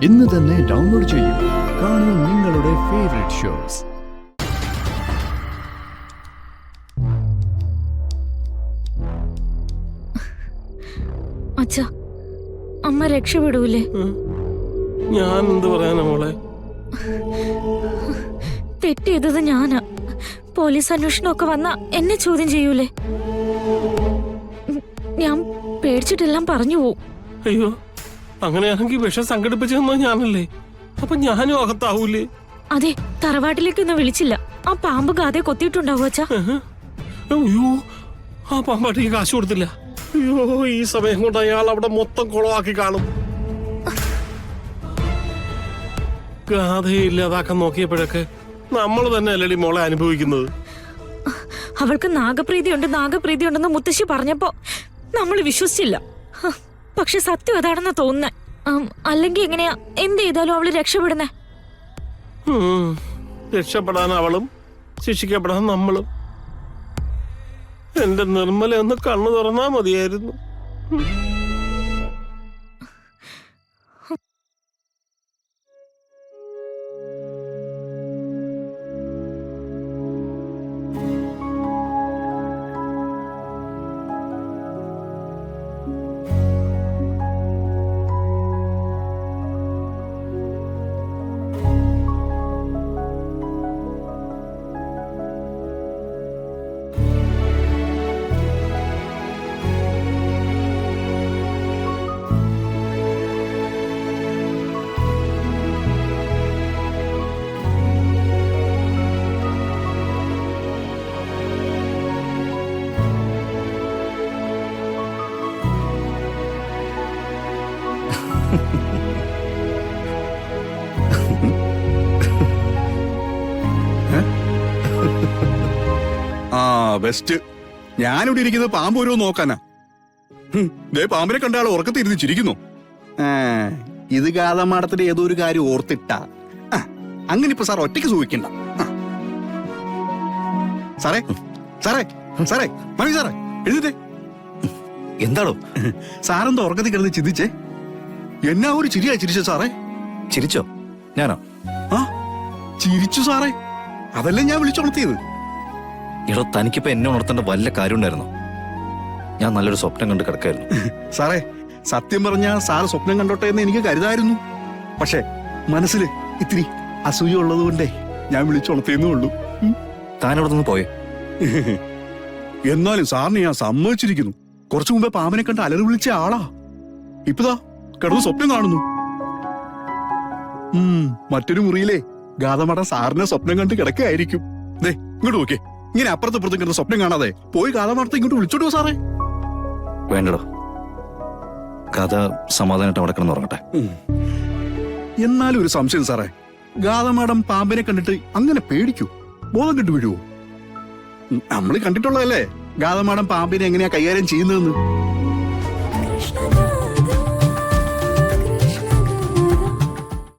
ഇന്ന് തന്നെ ഡൗൺലോഡ് ചെയ്യൂ. കാണൂ നിങ്ങളുടെ ഫേവറേറ്റ് ഷോസ്. അച്ഛാ, അമ്മ രക്ഷപ്പെടൂലേ? ഞാൻ എന്ത് പറയാനാ മോളെ? തെറ്റ് ചെയ്തത് ഞാനാ. പോലീസ് അന്വേഷണമൊക്കെ വന്ന എന്നെ ചോദ്യം ചെയ്യൂലേ? ഞാൻ പേടിച്ചിട്ടെല്ലാം പറഞ്ഞു പോവും. അയ്യോ, അങ്ങനെയാണെങ്കിൽ വിഷം സംഘടിപ്പിച്ചെന്നോ ഞാനല്ലേ? അപ്പൊ ഞാനും അകത്താവൂലേ? അതെ, തറവാട്ടിലേക്കൊന്നും വിളിച്ചില്ല. ആ പാമ്പ് ഗാതെ കൊത്തിയിട്ടുണ്ടാവും അച്ഛാ. അയ്യോ, ആ പാമ്പാട്ടിക്ക് കാശ് കൊടുത്തില്ല. അയ്യോ, ഈ സമയം കൊണ്ട് അയാൾ അവിടെ മൊത്തം കുളമാക്കി കാണും. ഗാഥയെ ഇല്ലാതാക്കാൻ നോക്കിയപ്പോഴൊക്കെ നമ്മൾ തന്നെ അല്ലടി മോളെ അനുഭവിക്കുന്നത്. അവൾക്ക് നാഗപ്രീതി ഉണ്ടെന്ന് മുത്തശ്ശി പറഞ്ഞപ്പോ നമ്മൾ വിശ്വസിച്ചില്ല. പക്ഷെ സത്യം അതാണെന്ന് തോന്നുന്നേ. അല്ലെങ്കിൽ എങ്ങനെയാ എന്ത് ചെയ്താലും അവള് രക്ഷപ്പെടുന്നേ? രക്ഷപ്പെടാൻ അവളും ശിക്ഷിക്കപ്പെടാൻ നമ്മളും. എന്റെ നിർമ്മല ഒന്ന് കണ്ണു തുറന്നാ മതിയായിരുന്നു. ബെസ്റ്റ്. ഞാനിവിടെ ഇരിക്കുന്നത് പാമ്പ് വരുമോ നോക്കാനാ. പാമ്പിനെ കണ്ട ആൾ ഉറക്കത്തിരുന്ന് ചിരിക്കുന്നു. ഇത് ഗാഥമാടത്തിന്റെ ഏതോ ഒരു കാര്യം ഓർത്തിട്ടാ. അങ്ങനെ ഇപ്പൊ സാർ ഒറ്റയ്ക്ക് സൂഹിക്കണ്ട. സാറേ സാറേ സാറേ മണി സാറേ എഴുതിട്ടേ. എന്താണോ സാറെന്താ ഉറക്കത്തിൽ കിടന്ന് ചിന്തിച്ചേ? എന്നാ ഒരു ചിരിയാ ചിരിച്ച സാറേ? ചിരിച്ചോ? ഞാനോ? ആ ചിരിച്ചു സാറേ. അതല്ലേ ഞാൻ വിളിച്ചുണർത്തിയത്. എടോ, തനിക്കിപ്പോ എന്നെ ഉണർത്തേണ്ട വല്ല കാര്യം ഉണ്ടായിരുന്നോ? ഞാൻ നല്ലൊരു സ്വപ്നം കണ്ട് കിടക്കായിരുന്നു. സാറേ, സത്യം പറഞ്ഞാ സാറ് സ്വപ്നം കണ്ടോട്ടെ എന്ന് എനിക്ക് കരുതായിരുന്നു. പക്ഷെ മനസ്സിൽ ഇത്തിരി അസൂയ ഉള്ളത് കൊണ്ടേ ഞാൻ വിളിച്ചുണർത്തിയെന്നേ ഉള്ളൂ. താനവിടെ നിന്ന് പോയേ? എന്നാലും സാറിന് ഞാൻ സമ്മതിച്ചിരിക്കുന്നു. കുറച്ചു മുമ്പേ പാമ്പിനെ കണ്ട് അലറി വിളിച്ച ആളാ ഇപ്പതാ കിടന്ന് സ്വപ്നം കാണുന്നു. മറ്റൊരു മുറിയിലെ ഗാഥമട സാറിനെ സ്വപ്നം കണ്ട് കിടക്കായിരിക്കും. ദേ ഇങ്ങോട്ട് നോക്കേ. ഇങ്ങനെ അപ്പുറത്തപ്പുറത്തും കിടന്ന് സ്വപ്നം കാണാതെ പോയി ഗാഥമടത്തെ ഇങ്ങോട്ട് വിളിച്ചോട്ടോ സാറേ. വേണ്ടടോ, കഥ സമാധാനമായിട്ട് അവിടെ കിടന്ന് ഉറങ്ങട്ടെ. എന്നാലും ഒരു സംശയം സാറേ, ഗാഥമാടം പാമ്പിനെ കണ്ടിട്ട് അങ്ങനെ പേടിക്കൂ? ബോധം കെട്ടു വീഴുവോ? നമ്മൾ കണ്ടിട്ടുള്ളതല്ലേ ഗാഥമാടം പാമ്പിനെ എങ്ങനെയാ കൈകാര്യം ചെയ്യുന്നതെന്ന്.